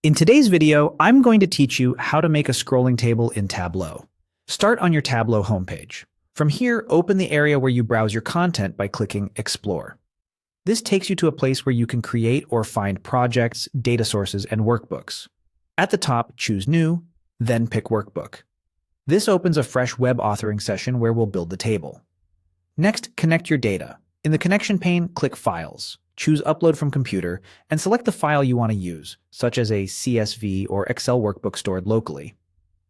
In today's video, I'm going to teach you how to make a scrolling table in Tableau. Start on your Tableau homepage. From here, open the area where you browse your content by clicking Explore. This takes you to a place where you can create or find projects, data sources, and workbooks. At the top, choose New, then pick Workbook. This opens a fresh web authoring session where we'll build the table. Next, connect your data. In the connection pane, click Files. Choose Upload from Computer, and select the file you want to use, such as a CSV or Excel workbook stored locally.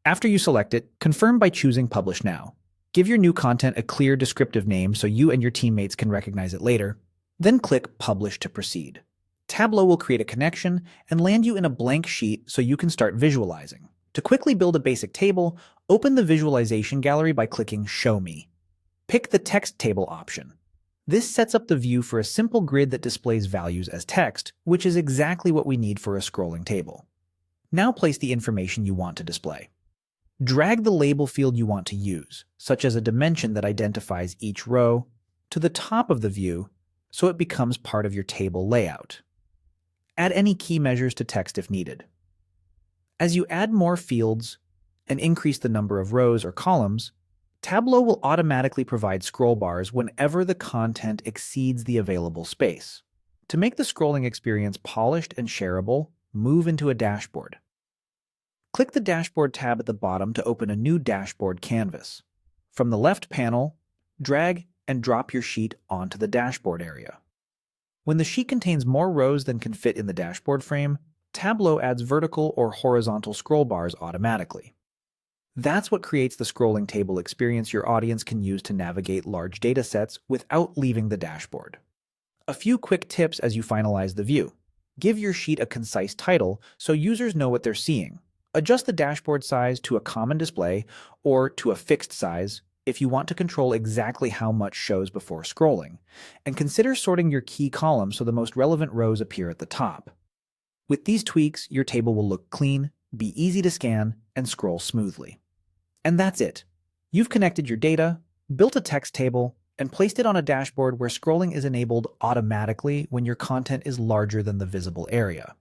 After you select it, confirm by choosing Publish Now. Give your new content a clear descriptive name so you and your teammates can recognize it later. Then click Publish to proceed. Tableau will create a connection and land you in a blank sheet so you can start visualizing. To quickly build a basic table, open the visualization gallery by clicking Show Me. Pick the Text Table option. This sets up the view for a simple grid that displays values as text, which is exactly what we need for a scrolling table. Now place the information you want to display. Drag the label field you want to use, such as a dimension that identifies each row, to the top of the view so it becomes part of your table layout. Add any key measures to text if needed. As you add more fields and increase the number of rows or columns, Tableau will automatically provide scroll bars whenever the content exceeds the available space. To make the scrolling experience polished and shareable, move into a dashboard. Click the Dashboard tab at the bottom to open a new dashboard canvas. From the left panel, drag and drop your sheet onto the dashboard area. When the sheet contains more rows than can fit in the dashboard frame, Tableau adds vertical or horizontal scroll bars automatically. That's what creates the scrolling table experience your audience can use to navigate large data sets without leaving the dashboard. A few quick tips as you finalize the view. Give your sheet a concise title so users know what they're seeing. Adjust the dashboard size to a common display or to a fixed size if you want to control exactly how much shows before scrolling. And consider sorting your key columns so the most relevant rows appear at the top. With these tweaks, your table will look clean, be easy to scan, and scroll smoothly. And that's it. You've connected your data, built a text table, and placed it on a dashboard where scrolling is enabled automatically when your content is larger than the visible area.